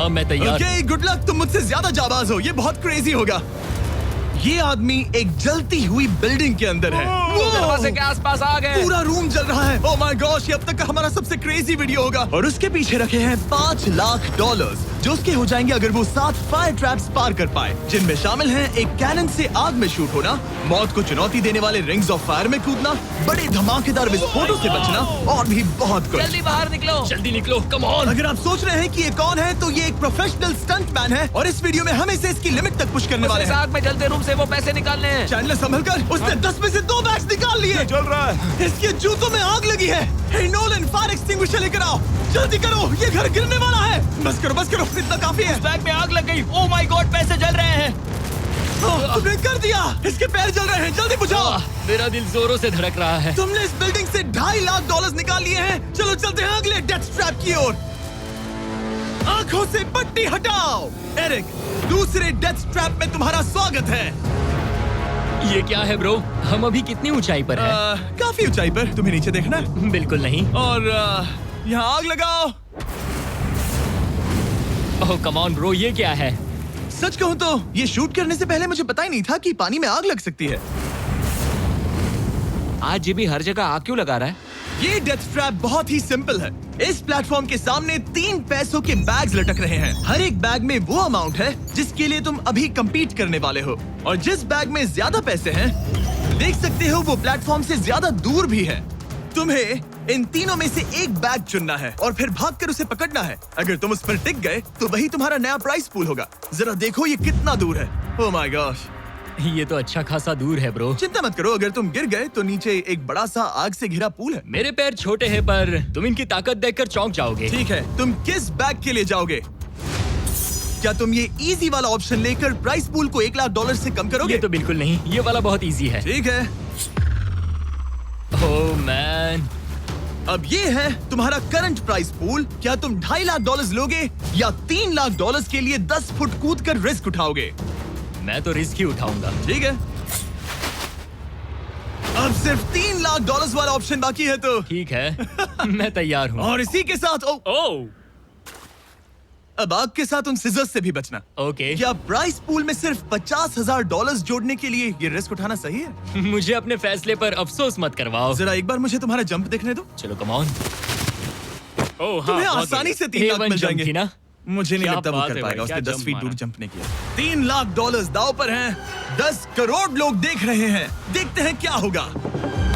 हाँ मैं तैयार। Okay, good luck. तुम मुझसे ज्यादा जाबाज हो, ये बहुत क्रेजी होगा। ये आदमी एक जलती हुई बिल्डिंग के अंदर है। दरवाजे के आसपास आ गए। पूरा रूम जल रहा है। ओह माय गॉश, ये अब तक का हमारा सबसे क्रेजी वीडियो होगा। और उसके पीछे रखे हैं $5 लाख, जो उसके हो जाएंगे अगर वो 7 फायर ट्रैप्स पार कर पाए, जिनमें शामिल हैं एक कैनन से आग में शूट होना, मौत को चुनौती देने वाले रिंग्स ऑफ फायर में कूदना, बड़े धमाकेदार विस्फोटों से बचना और भी बहुत कुछ। जल्दी बाहर निकलो, जल्दी निकलो, कम ऑन। अगर आप सोच रहे हैं कि ये कौन है, तो ये एक प्रोफेशनल स्टंट मैन है और इस वीडियो में हम इसे इसकी लिमिट तक पुश करने वाले हैं। आग में जलते रूम से वो पैसे निकालने हैं। चैंडलर संभल कर, उसने 10 में से 2 बैग्स निकाल लिए। चल रहा है। इसके जूतों में आग लगी है। हे नोलन, फायर एक्सटिंग्विशर लेकर आओ, जल्दी करो, ये घर गिरने वाला है। बस करो, इतना काफी है। बैग में आग लग गई। ओह माय गॉड, पैसे जल रहे हैं। तुमने कर दिया, इसके पैर जल रहे हैं, जल्दी बुझाओ। मेरा दिल जोरों से धड़क रहा है। तुमने इस बिल्डिंग से $2.5 लाख निकाल लिए हैं। चलो चलते हैं अगले डेथ ट्रैप की ओर। आंखों से पट्टी हटाओ। एरिक, दूसरे डेथ ट्रैप में तुम्हारा स्वागत है। ये क्या है ब्रो? हम अभी कितनी ऊंचाई पर हैं? काफी ऊंचाई पर। तुम्हें नीचे देखना है? बिल्कुल नहीं। और यहाँ आग लगाओ। ओह कम ऑन ब्रो, ये क्या है? सच कहूँ तो ये शूट करने से पहले मुझे पता ही नहीं था कि पानी में आग लग सकती है। आज ये भी हर जगह आग क्यों लगा रहा है? ये डेथ ट्रैप बहुत ही सिंपल है। इस प्लेटफॉर्म के सामने 3 पैसों के बैग्स लटक रहे हैं। हर एक बैग में वो अमाउंट है जिसके लिए तुम अभी compete करने वाले हो, और जिस बैग में ज्यादा पैसे हैं, देख सकते हो वो प्लेटफॉर्म से ज्यादा दूर भी है। तुम्हें इन तीनों में से एक बैग चुनना है और फिर भागकर उसे पकड़ना है। अगर तुम उस पर टिक गए तो वही तुम्हारा नया प्राइस पूल होगा। जरा देखो ये कितना दूर है। ओह माय गॉश, ये तो अच्छा खासा दूर है ब्रो। चिंता मत करो, अगर तुम गिर गए तो नीचे एक बड़ा सा आग से घिरा पूल है। मेरे पैर छोटे हैं पर तुम इनकी ताकत देखकर चौंक जाओगे। ठीक है, तुम किस बैग के लिए जाओगे? क्या तुम ये इजी वाला ऑप्शन लेकर प्राइस पूल को $1 लाख से कम करोगे? ये तो बिल्कुल नहीं, ये वाला बहुत इजी है। ठीक है, ओह मैन। अब ये है तुम्हारा करंट प्राइस पूल। क्या तुम $2.5 लाख लोगे या $3 लाख के लिए 10 फुट कूद कर रिस्क उठाओगे? मैं तो रिस्क ही उठाऊंगा। ठीक है, अब सिर्फ $3 लाख वाला ऑप्शन बाकी है तो ठीक है मैं तैयार हूँ। और इसी के साथ ओह अब आग के साथ उन सिजर्स से भी बचना। ओके। क्या प्राइस पूल में सिर्फ $50,000 जोड़ने के लिए ये रिस्क उठाना सही है? मुझे अपने फैसले पर अफसोस मत करवाओ। जरा एक बार मुझे तुम्हारा जंप देखने दो। चलो कम ऑन। ओह हाँ, तुम्हें आसानी से 3 लाख मिल जाएंगे। ना? मुझे नहीं क्या लगता वो बात कर है पाएगा। भाई, उसने क्या 10 फीट जंप दूर मारा। जंप नहीं किया। $3 लाख दाव पर हैं। 10 करोड़ लोग देख रहे हैं। देखते हैं क्या होगा।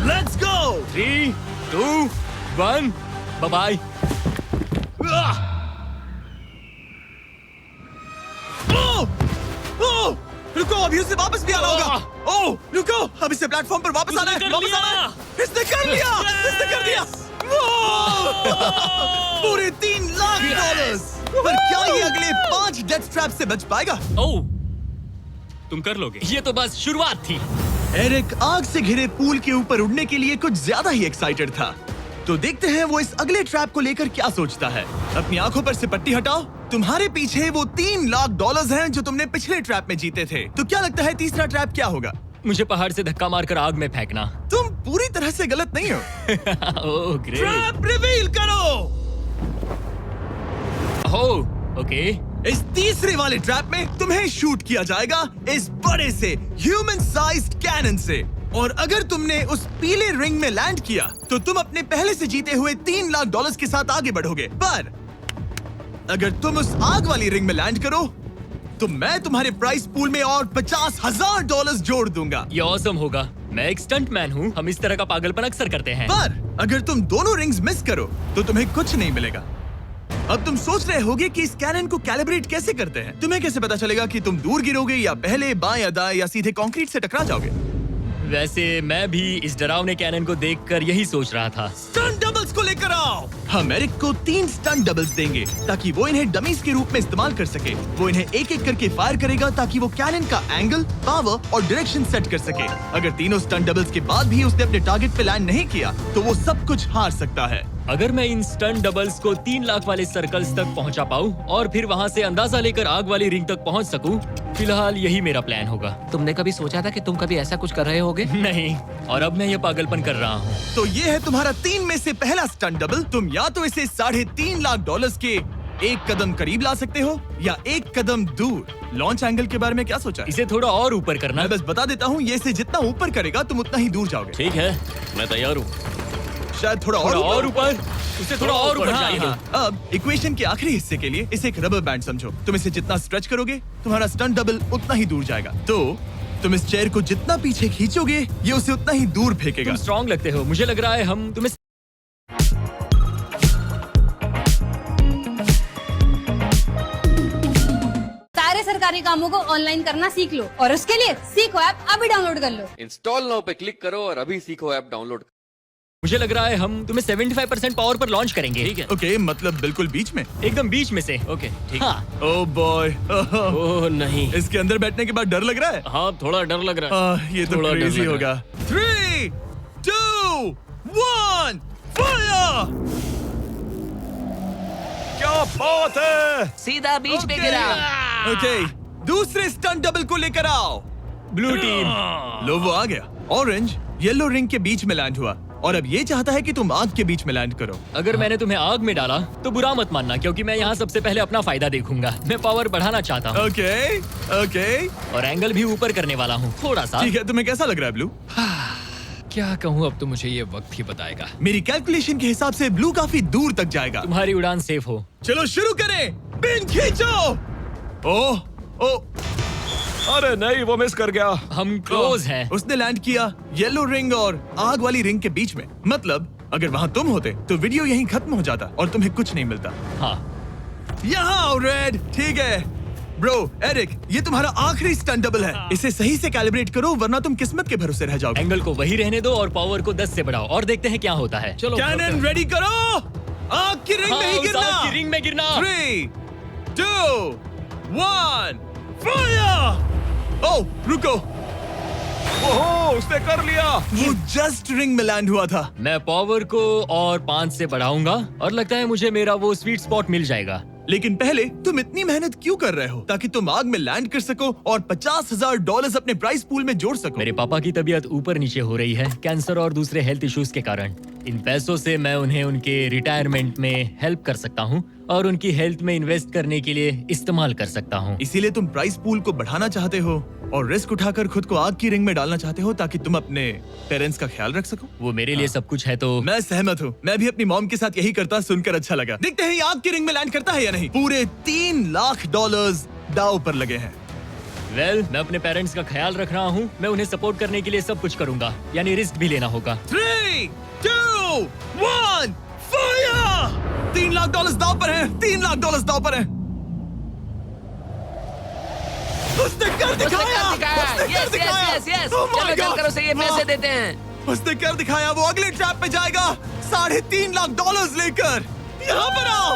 Let's go. 3, 2, 1, bye bye. रुको, अभी उसे वापस भी आना होगा। ओह रुको, अब इसे प्लेटफॉर्म पर वापस आना है। वापस आना है। इसने कर लिया। इसने कर दिया। पूरे $3 लाख। पर क्या ये अगले 5 डेथ ट्रैप से बच पाएगा? ओह तुम कर लोगे। ये तो बस शुरुआत थी। एरिक आग से घिरे पूल के ऊपर उड़ने के लिए कुछ ज्यादा ही एक्साइटेड था। तो देखते हैं वो इस अगले ट्रैप को लेकर क्या सोचता है। अपनी आंखों पर से पट्टी हटाओ। तुम्हारे पीछे वो $3 लाख हैं जो तुमने पिछले ट्रैप में जीते थे। तो क्या लगता है तीसरा ट्रैप क्या होगा? मुझे पहाड़ से धक्का मारकर आग में फेंकना। तुम पूरी तरह से गलत नहीं हो। Oh great. ट्रैप रिवील करो। Oh okay. इस तीसरे वाले ट्रैप में तुम्हें शूट किया जाएगा इस बड़े से ह्यूमन साइज्ड कैनन से, और अगर तुमने उस पीले रिंग में लैंड किया तो तुम अपने पहले से जीते हुए $3 लाख के साथ आगे बढ़ोगे। पर अगर तुम उस आग वाली रिंग में लैंड करो तो मैं तुम्हारे प्राइस पूल में और $50,000 जोड़ दूंगा। ये ऑसम होगा। मैं एक स्टंट मैन हूँ, हम इस तरह का पागलपन अक्सर करते हैं। पर अगर तुम दोनों रिंग्स मिस करो तो तुम्हें कुछ नहीं मिलेगा। अब तुम सोच रहे होगे कि इस कैनन को कैलिब्रेट कैसे करते हैं। तुम्हें कैसे पता चलेगा कि तुम दूर गिरोगे या पहले बाएं या दाएं या सीधे कंक्रीट से टकरा जाओगे? वैसे मैं भी इस डरावने कैनन को देखकर यही सोच रहा था। स्टंट डबल्स को लेकर आओ। हम एरिक को 3 स्टंट डबल्स देंगे ताकि वो इन्हें डमीज के रूप में इस्तेमाल कर सके। वो इन्हें एक एक करके फायर करेगा ताकि वो कैनन का एंगल, पावर और डायरेक्शन सेट कर सके। अगर तीनों स्टंट डबल्स के बाद भी उसने अपने टारगेट पे लैंड नहीं किया तो वो सब कुछ हार सकता है। अगर मैं इन स्टंट डबल्स को 3 लाख वाले सर्कल्स तक पहुंचा पाऊं और फिर वहां से अंदाजा लेकर आग वाली रिंग तक पहुंच सकूं, फिलहाल यही मेरा प्लान होगा। तुमने कभी सोचा था कि तुम कभी ऐसा कुछ कर रहे होगे? नहीं, और अब मैं ये पागलपन कर रहा हूँ। तो ये है तुम्हारा 3 में से पहला स्टंट डबल। तुम या तो इसे $3.5 लाख के एक कदम करीब ला सकते हो या एक कदम दूर। लॉन्च एंगल के बारे में क्या सोचा है? इसे थोड़ा और ऊपर करना। मैं बस बता देता हूँ, ये इसे जितना ऊपर करेगा तुम उतना ही दूर जाओगे। ठीक है, मैं तैयार हूँ। शायद थोड़ा और ऊपर, उसे थोड़ा और ऊपर हाँ, चाहिए। हाँ। अब इक्वेशन के आखिरी हिस्से के लिए इसे एक रबर बैंड समझो। तुम इसे जितना स्ट्रेच करोगे तुम्हारा स्टंट डबल उतना ही दूर जाएगा। तो तुम इस चेयर को जितना पीछे खींचोगे ये उसे उतना ही दूर फेंकेगा। तुम स्ट्रॉन्ग लगते हो, मुझे लग रहा है हम तुम्हें। सारे सरकारी कामों को ऑनलाइन करना सीख लो और उसके लिए सीखो ऐप अभी डाउनलोड कर लो। इंस्टॉल नाउ पे क्लिक करो और अभी सीखो ऐप डाउनलोड। मुझे लग रहा है हम तुम्हें 75% पावर पर लॉन्च करेंगे। ठीक है, ओके, मतलब बिल्कुल बीच में। एकदम बीच में से। ओके, ठीक। हाँ। ओह बॉय, ओह नहीं, इसके अंदर बैठने के बाद डर लग रहा है। हाँ थोड़ा डर लग रहा है। ये तो थोड़ा डर क्रेजी लग होगा। 3, 2, 1, फायर! क्या बात है! सीधा बीच में गिरा। ओके, दूसरे स्टंट डबल को लेकर आओ। Blue team. लो वो आ गया। ऑरेंज येलो रिंग के बीच में लैंड हुआ और अब ये चाहता है कि तुम आग के बीच में लैंड करो। अगर मैंने तुम्हें आग में डाला तो बुरा मत मानना, क्योंकि मैं यहाँ सबसे पहले अपना फायदा देखूंगा। मैं पावर बढ़ाना चाहता हूँ ओके, ओके, और एंगल भी ऊपर करने वाला हूँ थोड़ा सा। ठीक है। तुम्हें कैसा लग रहा है ब्लू? क्या कहूँ, अब तो मुझे ये वक्त ही बताएगा। मेरी कैलकुलेशन के हिसाब से ब्लू काफी दूर तक जाएगा। तुम्हारी उड़ान सेफ हो। चलो शुरू करें। पिन खींचो। ओह, ओह, अरे नहीं, वो मिस कर गया। हम क्लोज हैं। उसने लैंड किया येलो रिंग और आग वाली रिंग के बीच में। मतलब अगर वहाँ तुम होते तो वीडियो यहीं खत्म हो जाता और तुम्हें कुछ नहीं मिलता। हाँ, यहाँ आओ रेड। ठीक है ब्रो, एरिक, ये तुम्हारा आखिरी स्टंट डबल है। इसे सही से कैलिब्रेट करो वरना तुम किस्मत के भरोसे रह जाओगे। एंगल को वही रहने दो और पावर को 10 से बढ़ाओ और देखते हैं क्या होता है। चलो कैनन रेडी करो। आग की रिंग में ही हाँ, गिरना। आग की रिंग में गिरना। 3, 2, 1, फायर! ओह, रुको। ओहो, उसने कर लिया। वो जस्ट रिंग में लैंड हुआ था। मैं पावर को और 5 से बढ़ाऊंगा और लगता है मुझे मेरा वो स्वीट स्पॉट मिल जाएगा। लेकिन पहले तुम इतनी मेहनत क्यों कर रहे हो? ताकि तुम आग में लैंड कर सको और $50,000 अपने प्राइस पूल में जोड़ सको। मेरे पापा की तबीयत ऊपर नीचे हो रही है, कैंसर और दूसरे हेल्थ इश्यूज के कारण। इन पैसों से मैं उन्हें उनके रिटायरमेंट में हेल्प कर सकता हूँ और उनकी हेल्थ में इन्वेस्ट करने के लिए इस्तेमाल कर सकता हूँ। इसीलिए तुम प्राइस पूल को बढ़ाना चाहते हो और रिस्क उठाकर खुद को आग की रिंग में डालना चाहते हो ताकि तुम अपने पेरेंट्स का ख्याल रख सको। वो मेरे लिए सब कुछ है तो मैं सहमत हूँ। मैं भी अपनी मॉम के साथ यही करता, सुनकर अच्छा लगा। देखते हैं ये आग की रिंग में लैंड करता है या नहीं। पूरे $3 लाख दांव पर लगे हैं। मैं अपने पेरेंट्स का ख्याल रख रहा हूँ। मैं उन्हें सपोर्ट करने के लिए सब कुछ करूंगा, यानी रिस्क भी लेना होगा। 3, 2, 1, फायर! $3 लाख दांव पर है। $3 लाख दांव पर है। उसने कर दिखाया। Yes yes yes. Oh my चलो चल God! कर उसे ये पैसे देते हैं। उसने कर दिखाया। वो अगले ट्रैप पे जाएगा $3.5 लाख लेकर। यहाँ पर आओ।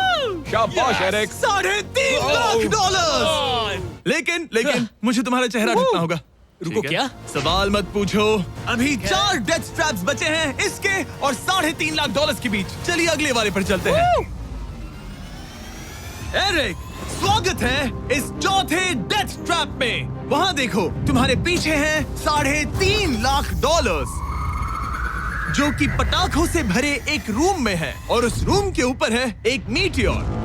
शाबाश एरिक। $3.5 लाख। लेकिन मुझे तुम्हारा चेहरा ढकना होगा। रुको, ठीक है? क्या? सवाल मत पूछो। अभी 4 डेथ स्ट्रैप्स बचे हैं, इसके और $3.5 लाख के बीच। चलिए अगले वाले पर चलते हैं। एरिक, स्वागत है इस चौथे डेथ ट्रैप में। वहाँ देखो, तुम्हारे पीछे हैं $3.5 लाख, जो कि पटाखों से भरे एक रूम में है और उस रूम के ऊपर है एक मीटियोर।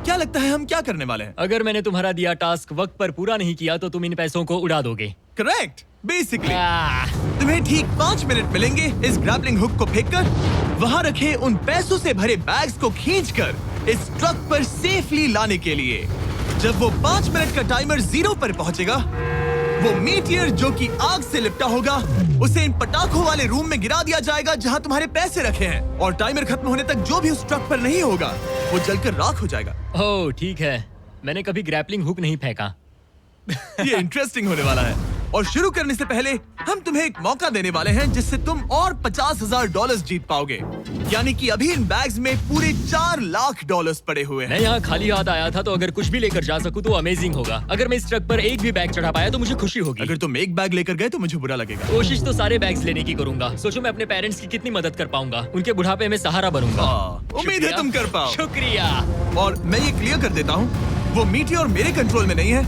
क्या लगता है हम क्या करने वाले हैं? अगर मैंने तुम्हारा दिया टास्क वक्त पर पूरा नहीं किया तो तुम इन पैसों को उड़ा दोगे। करेक्ट। बेसिकली आह, तुम्हें ठीक 5 मिनट मिलेंगे इस ग्रैपलिंग हुक को फेंककर वहां रखे उन पैसों से भरे बैग्स को खींचकर इस ट्रक पर सेफली लाने के लिए। जब वो 5 मिनट का टाइमर 0 पर पहुंचेगा, वो मीटियर जो कि आग से लिपटा होगा उसे इन पटाखों वाले रूम में गिरा दिया जाएगा जहां तुम्हारे पैसे रखे हैं। और टाइमर खत्म होने तक जो भी उस ट्रक पर नहीं होगा वो जलकर राख हो जाएगा। ओह ठीक है, मैंने कभी ग्रैपलिंग हुक नहीं फेंका। ये इंटरेस्टिंग होने वाला है। और शुरू करने से पहले हम तुम्हें एक मौका देने वाले हैं जिससे तुम और $50,000 जीत पाओगे। यानी कि अभी इन बैग्स में पूरे $4 लाख पड़े हुए हैं। मैं यहाँ खाली हाथ आया था, तो अगर कुछ भी लेकर जा सकूं तो अमेजिंग होगा। अगर मैं इस ट्रक पर एक भी बैग चढ़ा पाया तो मुझे खुशी होगी। अगर तुम एक बैग लेकर गए तो मुझे बुरा लगेगा। कोशिश तो सारे बैग्स लेने की करूंगा। सोचो मैं अपने पेरेंट्स की कितनी मदद कर पाऊंगा। उनके बुढ़ापे में सहारा बनूंगा। उम्मीद है शुक्रिया। तुम कर पाओ। शुक्रिया। और मैं ये क्लियर कर देता हूँ, वो मीटियोर मेरे कंट्रोल में नहीं है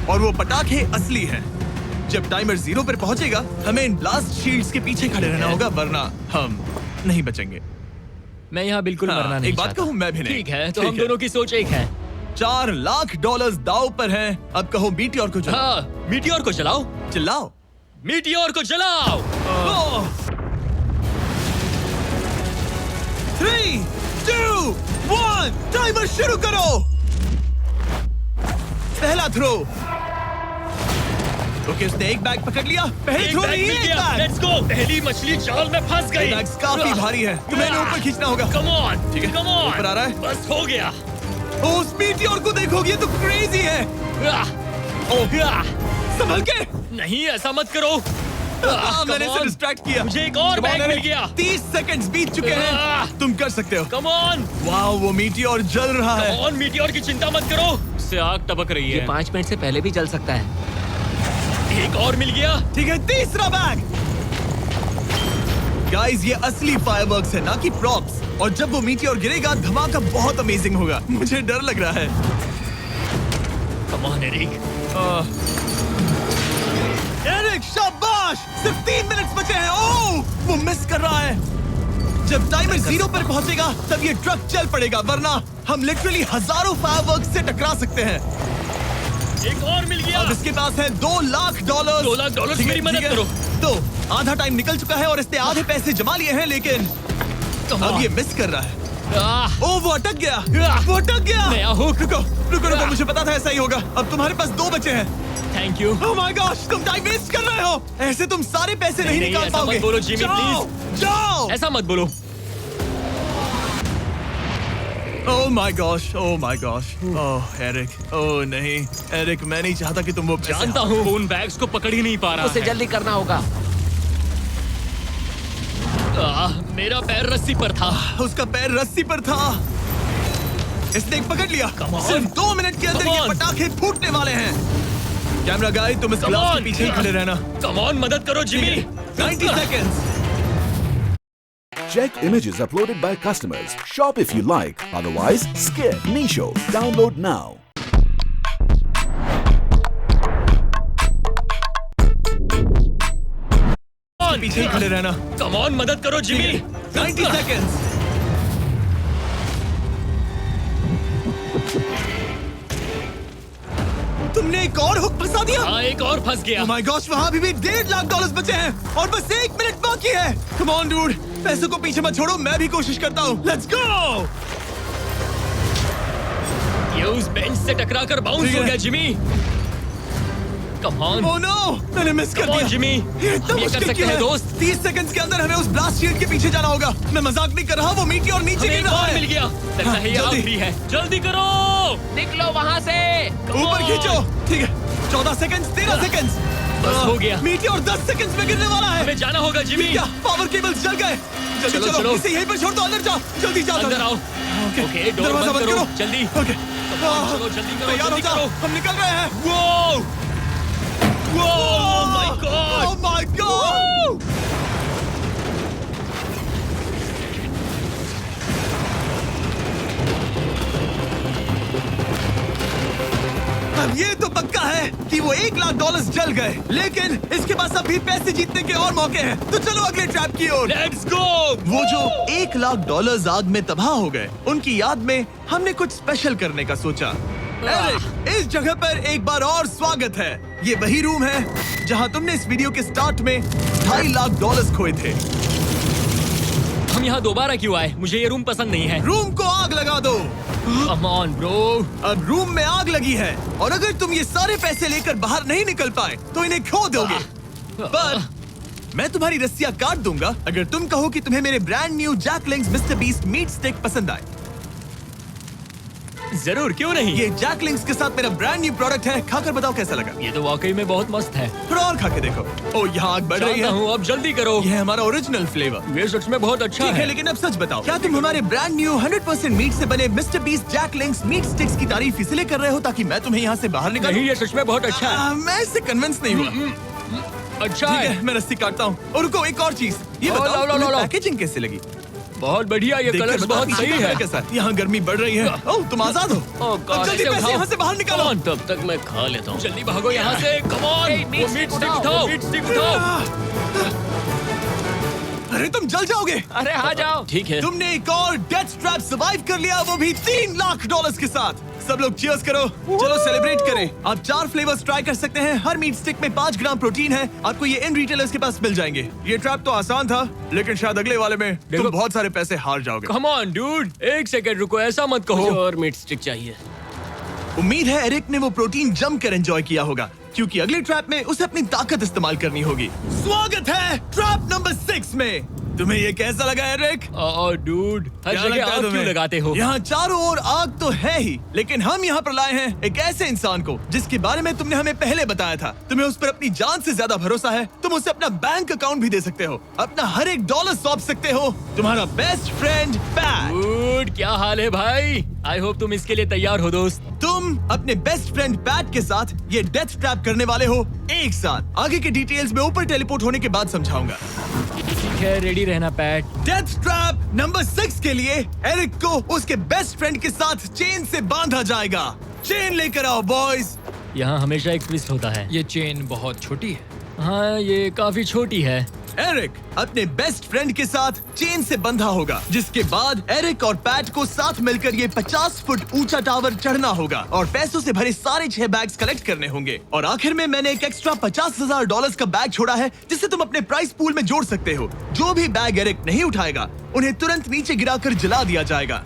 और वो पटाखे असली हैं। जब टाइमर 0 पर पहुंचेगा हमें इन ब्लास्ट शील्ड्स के पीछे खड़े रहना होगा, वरना हम नहीं बचेंगे। मैं यहाँ बिल्कुल हाँ, मरना नहीं एक बात चाहता। कहूँ, मैं भी नहीं। ठीक है, तो ठीक हम है। दोनों की सोच एक है। $4 लाख दाव पर हैं। अब कहो मीटियोर को चलाओ। हाँ, मीटियोर को चलाओ। चिल्लाओ। मीटियोर को चलाओ। 3, 2, 1 टाइमर शुरू करो। पहला थ्रो। ओके, उसने एक बैग पकड़ लिया। पहले एक थ्रो बैग में ही मिल एक गया। बैग। Let's go. पहली मछली जाल में फंस गई। बैग्स काफी भारी है, तुम्हें इन्हें ऊपर खींचना होगा। कम ऑन, ठीक है, कम ऑन। ऊपर आ रहा है। बस हो गया। ओ, उस मीटियोर को देखोगे, ये तो क्रेजी है। संभल के। नहीं, ऐसा मत करो। मैंने इसे डिस्ट्रैक्ट किया। मुझे एक और Come on, bag mill Eric. गया। 30 सेकंड्स बीत चुके हैं। तुम कर सकते हो। कम ऑन, वाओ, वो मीटियोर जल रहा है। Come on. मीटियोर की चिंता मत करो। उससे आग टपक रही ये है। 5 मिनट से पहले भी जल सकता है। एक और मिल गया। ठीक है, तीसरा बैग। गाइस, ये असली फायरवर्क्स है, ना कि प्रॉप्स। और जब वो मीटियोर गिरेगा, धमाका बहुत अमेजिंग होगा। मुझे डर लग रहा है। Come on Eric. एरिक, शाबाश! सिर्फ 3 मिनट्स बचे हैं। ओह, वो मिस कर रहा है। जब टाइमर 0 पर पहुंचेगा, तब ये ट्रक चल पड़ेगा, वरना हम लिटरली हजारों फायरवर्क्स से टकरा सकते हैं। एक और मिल गया। अब इसके पास है $2 लाख। $2 लाख ठीक है, मेरी मदद ठीक है। करो। तो आधा टाइम निकल चुका है और इसने आधे पैसे जमा लिए हैं, लेकिन अब ये मिस कर रहा है। ओह, वो अटक गया। वो अटक गया। नया हुक। रुको, रुको, रुको, मुझे पता था ऐसा ही होगा। अब तुम्हारे पास 2 बचे हैं। Thank you. Oh my gosh, तुम टाइम वेस्ट कर रहे हो। ऐसे तुम सारे पैसे नहीं निकाल ऐसा पाओगे। मत बोलो, जिमी, जाओ, जाओ। ऐसा मत बोलो। Oh my gosh, oh my gosh. Oh Eric, oh नहीं एरिक, मैं नहीं चाहता कि तुम वो पैसे जानता हूँ, उन बैग्स को पकड़ ही नहीं पा रहा उसे है। जल्दी करना होगा। मेरा पैर रस्सी पर था। उसका पैर रस्सी पर था। इसने एक पकड़ लिया। Come on. सिर्फ 2 मिनट के अंदर Come ये on. पटाखे फूटने वाले हैं। कैमरा गाय, तुम इस Come ग्लास on. के पीछे ही खड़े रहना। कम ऑन, मदद करो Jimmy. 90 seconds. Check images uploaded by customers. Shop if you like. Otherwise, skip. Meesho. Download now. पीछे ही खड़े रहना। कम ऑन, मदद करो जिमी। 90 seconds. तुमने एक और हुक फंसा दिया। हाँ, एक और फंस गया। Oh my gosh, वहाँ अभी भी $1.5 लाख बचे हैं और बस 1 मिनट बाकी है। Come on, dude. पैसों को पीछे मत छोड़ो, मैं भी कोशिश करता हूँ। Let's go. ये उस बेंच से टकरा कर बाउंस ठीक हो है। गया Jimmy. Come on. Oh no, मैंने मिस कर Come on, दिया। जिमी। ये इतना हम ये कर मुश्किल सकते क्यों हैं, है? दोस्त। 30 सेकंड्स के अंदर हमें उस ब्लास्ट शील्ड के पीछे जाना होगा। मैं मजाक नहीं कर रहा, वो मीटियोर नीचे हमें गिर एक रहा और है। मिल गया। लगता है ये जल्दी। आखिरी है। जल्दी करो। निकलो वहाँ से। ऊपर खींचो। ठीक है, 14 सेकंड्स, 13 सेकंड्स। बस हो गया। मीटियोर 10 सेकंड्स में गिरने वाला है। हमें जाना होगा जिमी। क्या पावर केबल्स जल गए? जल्दी चलो, चलो, चलो। इसे यहीं पर छोड़ दो, अंदर जाओ। जल्दी जाओ, अंदर जाओ। आओ। ओके, ओके, डोर दरवाजा बंद करो। जल्दी। ओके, चलो, जल्दी करो, तैयार हो जल्दी जाओ, करो। हम निकल रहे हैं। वो oh my God. Oh my God! अब ये तो पक्का है कि वो $1 लाख जल गए, लेकिन इसके पास अभी पैसे जीतने के और मौके हैं। तो चलो अगले ट्रैप की ओर। Let's go. वो जो $1 लाख आग में तबाह हो गए, उनकी याद में हमने कुछ स्पेशल करने का सोचा। एरिक, इस जगह पर एक बार और स्वागत है। ये वही रूम है जहां तुमने इस वीडियो के स्टार्ट में $2.5 लाख खोए थे। हम यहाँ दोबारा क्यों आए? मुझे ये रूम पसंद नहीं है। रूम को आग लगा दो। Come on bro. अब रूम में आग लगी है और अगर तुम ये सारे पैसे लेकर बाहर नहीं निकल पाए तो इन्हें खो दोगे। पर मैं तुम्हारी रस्सियां काट दूंगा अगर तुम कहो कि तुम्हें मेरे brand new Jack Link's mister Beast meat stick पसंद आए। जरूर, क्यों नहीं। ये जैकलिंग्स के साथ मेरा ब्रांड न्यू प्रोडक्ट है, खाकर बताओ कैसा लगा। ये तो वाकई में बहुत मस्त है। थोड़ा और खा के देखो। ओ, यहाँ आग बढ़ रही जानता है। हूँ, अब जल्दी करो। ये है हमारा ओरिजिनल फ्लेवर। ये सच में बहुत अच्छा ठीक है, है। लेकिन अब सच बताओ, क्या तुम हमारे ब्रांड न्यू 100% मीट से बने मिस्टर बीस्ट जैकलिंग्स मीट स्टिक्स की तारीफ इसलिए कर रहे हो ताकि मैं तुम्हें यहाँ से बाहर निकालूं? नहीं, ये सच में बहुत अच्छा है। मैं इससे कन्विंस नहीं हुआ। अच्छा ठीक है। है, मैं रस्सी काटता हूँ। और रुको, एक और चीज, ये लो, बताओ लो, लो, तुम्हें लो। पैकेजिंग कैसे लगी? बहुत बढ़िया, ये देखकर कलर्स बताओ बहुत पीछे सही का है। कैसा है? यहाँ गर्मी बढ़ रही है। ओह, तुम आजाद हो। ओह अब गॉड, जल्दी इसे पैसे उठाओ। यहाँ से बाहर निकालो। Come on, तब तक मैं खा लेता हूँ। जल्दी भागो यहाँ से। Come on. Hey, meat वो मीट stick स्टिक उठाओ, उठाओ। वो मीट स्टिक उठाओ। अरे तुम जल जाओगे। अरे आ जाओ। ठीक है। तुमने एक और डेथ ट्रैप सर्वाइव कर लिया, वो भी $3 लाख के साथ। सब लोग चीयर्स करो। चलो सेलिब्रेट करें। आप 4 फ्लेवर्स ट्राई कर सकते हैं। हर मीट स्टिक में 5 ग्राम प्रोटीन है। आपको ये इन रिटेलर्स के पास मिल जाएंगे। ये ट्रैप तो आसान था, लेकिन शायद अगले वाले में तुम बहुत सारे पैसे हार जाओगे। कम ऑन डूड, एक सेकंड रुको, ऐसा मत कहो। और मीट स्टिक चाहिए। उम्मीद है एरिक ने वो प्रोटीन जमकर एंजॉय किया होगा, क्योंकि अगले ट्रैप में उसे अपनी ताकत इस्तेमाल करनी होगी। स्वागत है ट्रैप नंबर 6 में। तुम्हें ये कैसा लगा एरिक? डूड, हर क्या जगह लगता है आग क्यों तुम्हें? लगाते हो? यहाँ चारों ओर आग तो है ही, लेकिन हम यहाँ पर लाए हैं एक ऐसे इंसान को जिसके बारे में तुमने हमें पहले बताया था। तुम्हें उस पर अपनी जान से ज्यादा भरोसा है। तुम उसे अपना बैंक अकाउंट भी दे सकते हो, अपना हर एक डॉलर सौंप सकते हो। तुम्हारा बेस्ट फ्रेंड पैट। डूड, क्या हाल है भाई? आई होप तुम इसके लिए तैयार हो दोस्त। तुम अपने बेस्ट फ्रेंड पैट के साथ ये डेथ ट्रैप करने वाले हो एक साथ। आगे के डिटेल्स में ऊपर टेलीपोर्ट होने के बाद समझाऊंगा। ठीक है, रेडी रहना पैट। डेथ ट्रैप नंबर 6 के लिए एरिक को उसके बेस्ट फ्रेंड के साथ चेन से बांधा जाएगा। चेन लेकर आओ बॉयज। यहाँ हमेशा एक ट्विस्ट होता है। ये चेन बहुत छोटी है। हाँ, ये काफी छोटी है। एरिक अपने बेस्ट फ्रेंड के साथ चेन से बंधा होगा, जिसके बाद एरिक और पैट को साथ मिलकर ये 50 फुट ऊंचा टावर चढ़ना होगा और पैसों से भरे सारे 6 बैग्स कलेक्ट करने होंगे। और आखिर में मैंने एक एक्स्ट्रा $50,000 का बैग छोड़ा है, जिसे तुम अपने प्राइस पूल में जोड़ सकते हो। जो भी बैग एरिक नहीं उठाएगा, उन्हें तुरंत नीचे गिराकर जला दिया जाएगा।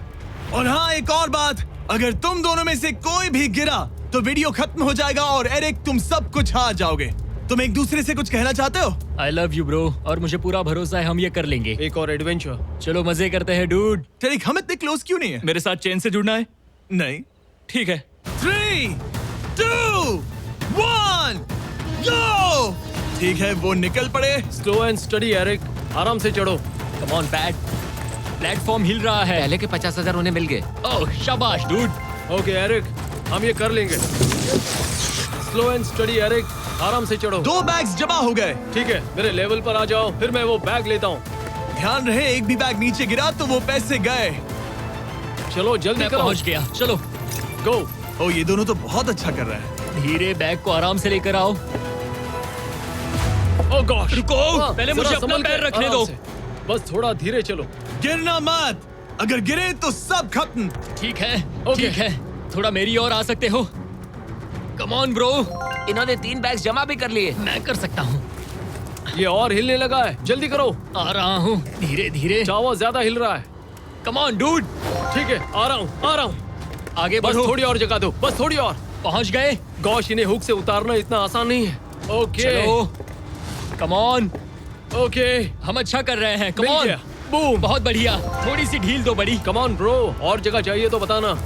और हाँ, एक और बात, अगर तुम दोनों में से कोई भी गिरा तो वीडियो खत्म हो जाएगा और एरिक तुम सब कुछ हार जाओगे। तुम एक दूसरे से कुछ कहना चाहते हो? आई लव यू ब्रो, और मुझे पूरा भरोसा है हम ये कर लेंगे। एक और एडवेंचर। चलो मजे करते हैं डूड। टेरिक, हम इतने क्लोज क्यों नहीं है? मेरे साथ चेन से जुड़ना है? नहीं। ठीक है। 3, 2, 1, गो! ठीक है, वो निकल पड़े। स्लो एंड स्टडी एरिक, आराम से चढ़ो। कम ऑन पैट, प्लेटफॉर्म हिल रहा है। पहले के 50,000 उन्हें मिल गए। ओह शाबाश डूड। ओके एरिक, हम ये कर लेंगे। स्लो एंड स्टडी एरिक, आराम से चढ़ो। 2 बैग्स जमा हो गए। ठीक है, मेरे लेवल पर आ जाओ, फिर मैं वो बैग लेता हूँ। ध्यान रहे, एक भी बैग नीचे गिरा तो वो पैसे गए। चलो जल्दी मैं करो। पहुंच गया, चलो। गो। ओ, ये दोनों तो बहुत अच्छा कर रहे हैं। धीरे बैग को आराम से लेकर आओ। ओह गॉश, रुको, पहले मुझे जरा अपना संभल के, पैर रखने आराम दो। से। बस थोड़ा धीरे चलो। गिरना मत, अगर गिरे तो सब खत्म। ठीक है, ओके। ठीक है। थोड़ा मेरी ओर आ सकते हो? कम ऑन ब्रो, इन्होंने 3 बैग्स जमा भी कर लिए। मैं कर सकता हूँ। ये और हिलने लगा है, जल्दी करो। आ रहा हूँ, धीरे धीरे। चावा ज्यादा हिल रहा है। कम ऑन डूड, ठीक है, आ रहा हूँ, आ रहा हूँ। आगे बस बढ़ो। थोड़ी और जगह दो, बस थोड़ी और। पहुंच गए। गॉश, इन्हें हुक से उतारना इतना आसान नहीं है। ओके चलो, कम ऑन। ओके, हम अच्छा कर रहे हैं। कम मिल ऑन। गया। बूम। बहुत बढ़िया। थोड़ी सी ढील दो बड़ी। कम ऑन ब्रो, और जगह चाहिए तो बताना।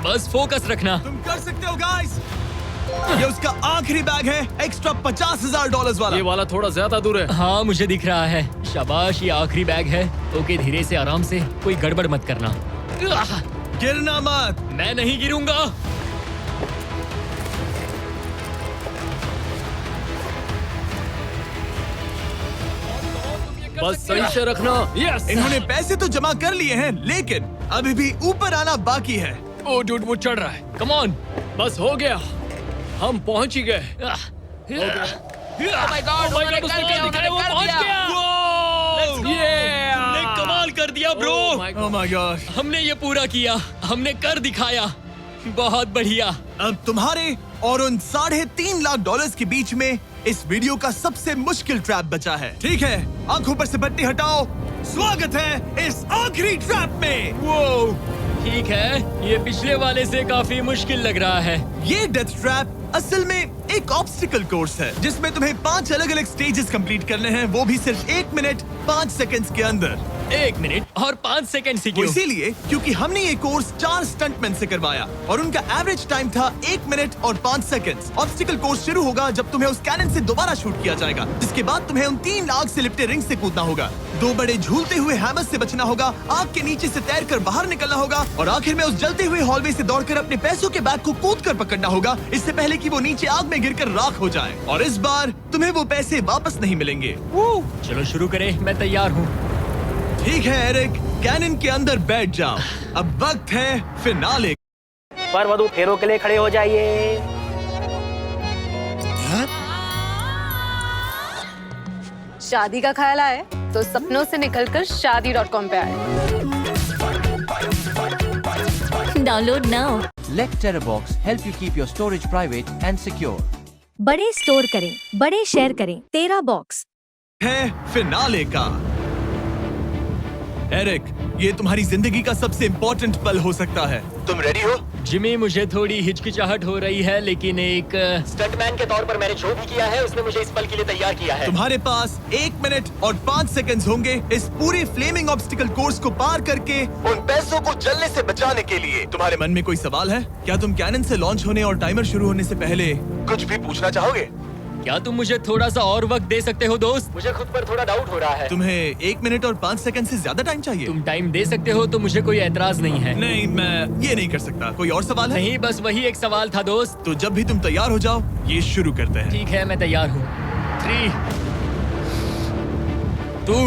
बस फोकस रखना। तुम कर सकते हो गाइस। ये उसका आखिरी बैग है, एक्स्ट्रा $50,000 वाला। ये वाला थोड़ा ज्यादा दूर है। हाँ, मुझे दिख रहा है। शाबाश, ये आखिरी बैग है। ओके, धीरे से, आराम से, कोई गड़बड़ मत करना। आह, गिरना मत। मैं नहीं गिरूंगा। बस सही से रखना। यस। इन्होंने पैसे तो जमा कर लिए हैं, लेकिन अभी भी ऊपर आना बाकी है। ओ डूड, वो चढ़ रहा है। Come on. बस हो गया, हम पहुंच ही गए। Oh my God, उन्होंने कर दिया, उन्होंने कर दिया। हमने कमाल कर दिया ब्रो। Oh my God. हमने ये पूरा किया, हमने कर दिखाया। बहुत बढ़िया। अब तुम्हारे और उन $3.5 लाख के बीच में इस वीडियो का सबसे मुश्किल ट्रैप बचा है। ठीक है, आंखों पर से पट्टी हटाओ। स्वागत है इस आखिरी ट्रैप में। वो ठीक है, ये पिछले वाले से काफी मुश्किल लग रहा है। ये डेथ ट्रैप असल में एक ऑब्स्टिकल कोर्स है, जिसमें तुम्हें 5 अलग-अलग स्टेजेस कंप्लीट करने हैं, वो भी सिर्फ 1 मिनट 5 सेकंड्स के अंदर। 1 मिनट और 5 सेकंड से वो क्यों? इसीलिए क्योंकि हमने ये कोर्स 4 स्टंटमैन से करवाया और उनका एवरेज टाइम था 1 मिनट और 5 सेकंड्स। ऑब्स्टिकल कोर्स शुरू होगा जब तुम्हें उस कैनन से दोबारा शूट किया जाएगा, जिसके बाद तुम्हें उन 3 आग से लिपटे रिंग से कूदना होगा, 2 बड़े झूलते हुए हैमर्स से बचना होगा, आग के नीचे से तैरकर बाहर निकलना होगा और आखिर में उस जलते हुए हॉलवे से दौड़कर अपने पैसों के बैग को कूदकर पकड़ना होगा, इससे पहले कि वो नीचे आग में गिरकर राख हो जाए। और इस बार तुम्हें वो पैसे वापस नहीं मिलेंगे। चलो शुरू करें, मैं तैयार हूँ। ठीक है एरिक, कैनन के अंदर बैठ जाओ। अब वक्त है फिनाले। पर वधु फेरों के लिए खड़े हो जाइए। शादी का ख्याल आए? तो सपनों से निकलकर शादी.com पे आए। Download now. Let TerraBox help you keep your storage private and secure. बड़े स्टोर करें, बड़े शेयर करें। तेरा बॉक्स है फिनाले का। एरिक, ये तुम्हारी जिंदगी का सबसे इम्पोर्टेंट पल हो सकता है। तुम रेडी हो? जिमी, मुझे थोड़ी हिचकिचाहट हो रही है, लेकिन एक स्टंटमैन के तौर पर मैंने जो भी किया है उसने मुझे इस पल के लिए तैयार किया है। तुम्हारे पास 1 मिनट और 5 सेकंड्स होंगे इस पूरे फ्लेमिंग ऑब्स्टिकल कोर्स को पार करके उन पैसों को जलने से बचाने के लिए। तुम्हारे मन में कोई सवाल है? क्या तुम कैनन से लॉन्च होने और टाइमर शुरू होने से पहले कुछ भी पूछना चाहोगे? क्या तुम मुझे थोड़ा सा और वक्त दे सकते हो दोस्त? मुझे खुद पर थोड़ा डाउट हो रहा है। तुम्हें 1 मिनट और 5 सेकंड से ज्यादा टाइम चाहिए? तुम टाइम दे सकते हो तो मुझे कोई एतराज नहीं है। नहीं, मैं ये नहीं कर सकता। कोई और सवाल है? नहीं, बस वही एक सवाल था दोस्त। तो जब भी तुम तैयार हो जाओ, ये शुरू करते हैं। ठीक है, मैं तैयार हूँ। 3, 2,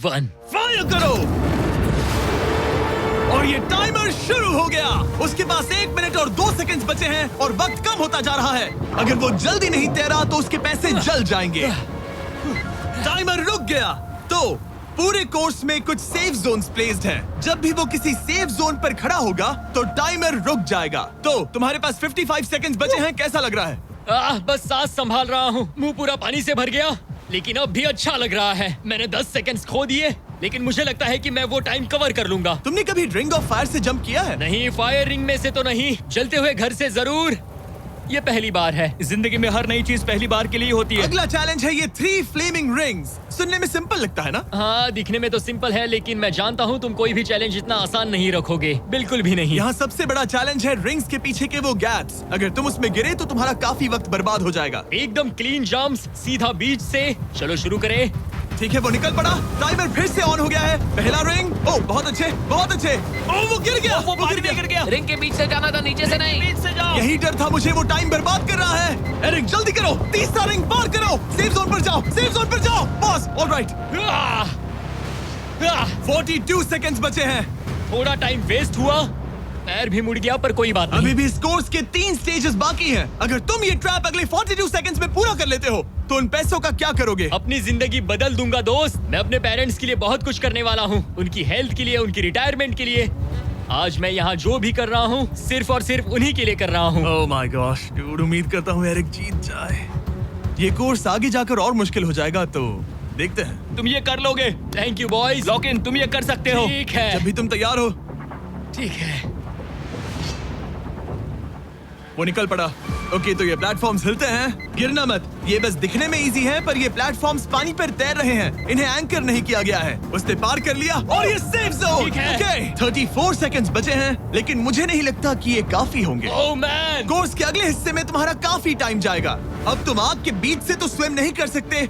1 फायर करो। और ये टाइमर शुरू हो गया। उसके पास 1 मिनट और 2 सेकंड्स बचे हैं और वक्त कम होता जा रहा है। अगर वो जल्दी नहीं तैरा तो उसके पैसे जल जाएंगे। टाइमर रुक गया। तो पूरे कोर्स में कुछ सेफ जोन्स प्लेस्ड हैं। जब भी वो किसी सेफ जोन पर खड़ा होगा तो टाइमर रुक जाएगा। तो तुम्हारे पास 55 सेकंड्स बचे हैं। कैसा लग रहा है? बस सांस संभाल रहा हूँ। मुंह पूरा पानी से भर गया, लेकिन अब भी अच्छा लग रहा है। मैंने 10 सेकंड्स खो दिए, लेकिन मुझे लगता है कि मैं वो टाइम कवर कर लूंगा। तुमने कभी रिंग ऑफ फायर से जंप किया है? नहीं, फायर रिंग में से तो नहीं, जलते हुए घर से जरूर। ये पहली बार है। जिंदगी में हर नई चीज पहली बार के लिए होती है। अगला चैलेंज है ये 3 फ्लेमिंग रिंग्स। सुनने में सिंपल लगता है ना? हाँ, दिखने में तो सिंपल है, लेकिन मैं जानता हूँ तुम कोई भी चैलेंज इतना आसान नहीं रखोगे। बिल्कुल भी नहीं। यहाँ सबसे बड़ा चैलेंज है रिंग्स के पीछे के वो गैप्स। अगर तुम उसमें गिरे तो तुम्हारा काफी वक्त बर्बाद हो जाएगा। एकदम क्लीन जंप्स, सीधा बीच से। चलो शुरू करें। ठीक है, वो निकल पड़ा। टाइमर फिर से ऑन हो गया है। पहला रिंग। ओह, बहुत अच्छे, बहुत अच्छे। ओह, वो गिर गया। वो गिर गया। रिंग के बीच से जाना था, नीचे से नहीं। बीच से जाओ। यही डर था मुझे, वो टाइम बर्बाद कर रहा है। एरिक, जल्दी करो। तीसरा रिंग पार करो। सेफ जोन पर जाओ, सेफ जोन पर जाओ। Boss, alright. 42 सेकंड्स बचे हैं। थोड़ा टाइम वेस्ट हुआ, पैर भी मुड़ गया, पर कोई बात नहीं। अभी भी इस कोर्स के 3 स्टेजेस बाकी हैं। अगर तुम ये ट्रैप अगले 42 सेकंड्स में पूरा कर लेते हो तो उन पैसों का क्या करोगे? अपनी जिंदगी बदल दूंगा दोस्त। मैं अपने पेरेंट्स के लिए बहुत कुछ करने वाला हूँ, उनकी हेल्थ के लिए, उनकी रिटायरमेंट के लिए। आज मैं यहाँ जो भी कर रहा हूँ सिर्फ और सिर्फ उन्हीं के लिए कर रहा हूँ। ओह माय गॉश डूड, उम्मीद करता हूँ एरिक जीत जाए। ये कोर्स आगे जाकर और मुश्किल हो जाएगा, तो देखते हैं। तुम ये कर लोगे। Thank you boys. Lock in, तुम ये कर सकते हो। ठीक है, जब भी तुम तैयार हो। ठीक है। वो निकल पड़ा। ओके, तो ये प्लेटफॉर्म्स हिलते हैं। गिरना मत। ये बस दिखने में इजी है, पर ये प्लेटफॉर्म्स पानी पर तैर रहे हैं। इन्हें एंकर नहीं किया गया है। उसने पार कर लिया और ये सेफ जोन। ठीक है। ओके, 34 सेकंड्स बचे हैं, लेकिन मुझे नहीं लगता कि ये काफी होंगे। ओह मैन, कोर्स के अगले हिस्से में तुम्हारा काफी टाइम जाएगा। अब तुम आग के बीच से तो स्विम नहीं कर सकते,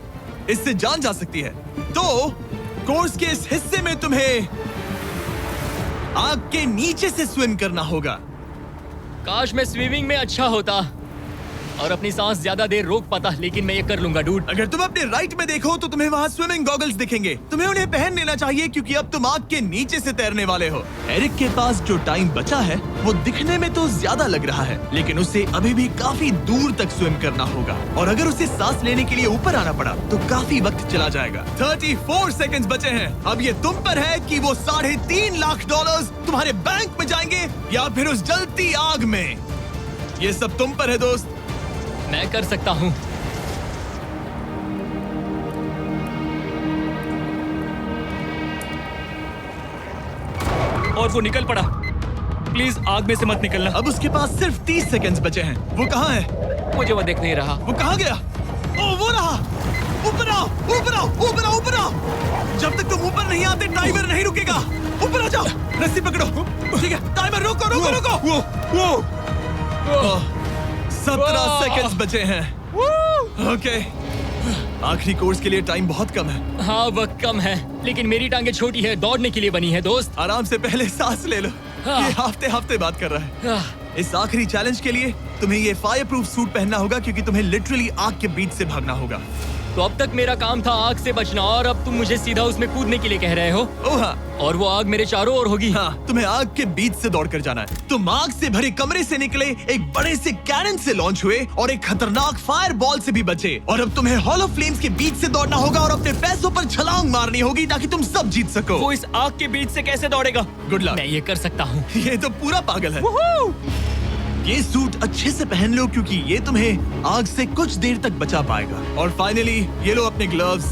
इससे जान जा सकती है। तो कोर्स के इस हिस्से में तुम्हें आग के नीचे से स्विम करना होगा। काश मैं स्विमिंग में अच्छा होता और अपनी सांस ज्यादा देर रोक पाता, लेकिन मैं ये कर लूंगा डूड। अगर तुम अपने राइट में देखो तो तुम्हें वहाँ स्विमिंग गॉगल्स दिखेंगे। तुम्हें उन्हें पहन लेना चाहिए, क्योंकि अब तुम आग के नीचे से तैरने वाले हो। एरिक के पास जो टाइम बचा है वो दिखने में तो ज्यादा लग रहा है, लेकिन उसे अभी भी काफी दूर तक स्विम करना होगा। और अगर उसे सांस लेने के लिए ऊपर आना पड़ा तो काफी वक्त चला जाएगा। 34 सेकंड्स बचे हैं। अब ये तुम पर है कि वो $3.5 लाख तुम्हारे बैंक में जाएंगे या फिर उस जलती आग में। ये सब तुम पर है दोस्त। मैं कर सकता हूँ। और वो निकल पड़ा। प्लीज आग में से मत निकलना। अब उसके पास सिर्फ 30 सेकंड्स बचे हैं। वो कहाँ है? मुझे वो देख नहीं रहा। वो कहाँ गया? ओह, वो रहा। ऊपर आओ, ऊपर आओ, ऊपर आओ, ऊपर आओ। जब तक तुम ऊपर नहीं आते टाइमर नहीं रुकेगा। ऊपर आ जाओ, रस्सी पकड़ो। ठीक है, टाइमर रोको, रोको, रोको। वो 17 सेकंड्स बचे हैं। ओके, आखिरी कोर्स के लिए टाइम बहुत कम है। हाँ, वक्त कम है, लेकिन मेरी टांगे छोटी है, दौड़ने के लिए बनी है दोस्त। आराम से पहले सांस ले लो। ये हफ्ते हफ्ते बात कर रहा है। इस आखिरी चैलेंज के लिए तुम्हें ये फायर प्रूफ सूट पहनना होगा, क्योंकि तुम्हें लिटरली आग के बीच से भागना होगा। तो अब तक मेरा काम था आग से बचना और अब तुम मुझे सीधा उसमें कूदने के लिए कह रहे हो। ओह हाँ, और वो आग मेरे चारों ओर होगी। हाँ, तुम्हें आग के बीच से दौड़कर जाना है। तुम आग से भरे कमरे से निकले, एक बड़े से कैनन से लॉन्च हुए और एक खतरनाक फायर बॉल से भी बचे। और अब तुम्हें हॉल ऑफ फ्लेम्स के बीच से दौड़ना होगा और अपने पैसों पर छलांग मारनी होगी ताकि तुम सब जीत सको। वो इस आग के बीच से कैसे दौड़ेगा? Good luck. मैं ये कर सकता हूँ। ये तो पूरा पागल है। ये सूट अच्छे से पहन लो क्योंकि ये तुम्हें आग से कुछ देर तक बचा पाएगा। और फाइनली ये लो अपने ग्लव्स।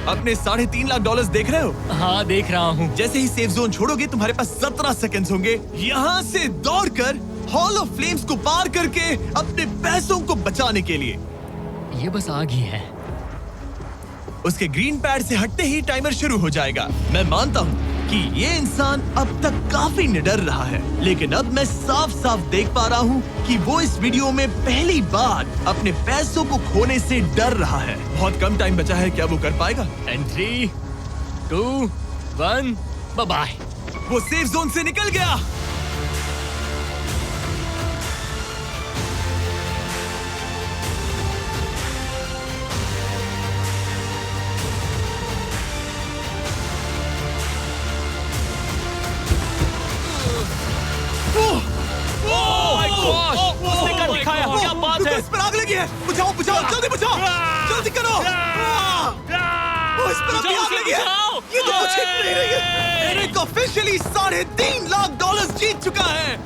अपने $3.5 लाख देख रहे हो? हाँ, देख रहा हूँ। जैसे ही सेफ जोन छोड़ोगे तुम्हारे पास 17 सेकंड्स होंगे यहाँ से दौड़कर हॉल ऑफ फ्लेम्स को पार करके अपने पैसों को बचाने के लिए। ये बस आग ही है। उसके ग्रीन पैड से हटते ही टाइमर शुरू हो जाएगा। मैं मानता हूँ कि ये इंसान अब तक काफी निडर रहा है, लेकिन अब मैं साफ साफ देख पा रहा हूँ कि वो इस वीडियो में पहली बार अपने पैसों को खोने से डर रहा है। बहुत कम टाइम बचा है, क्या वो कर पाएगा? 3, 2, 1, बाय। वो सेफ जोन से निकल गया। उसने कर दिखाया। क्या बात है? इस पर आग लगी है। बुझाओ बुझाओ, जल्दी बुझाओ, जल्दी करो। इस पर आग लगी है। ये तो कुछ नहीं रही है। एरिक ऑफिशियली $3.5 लाख जीत चुका है।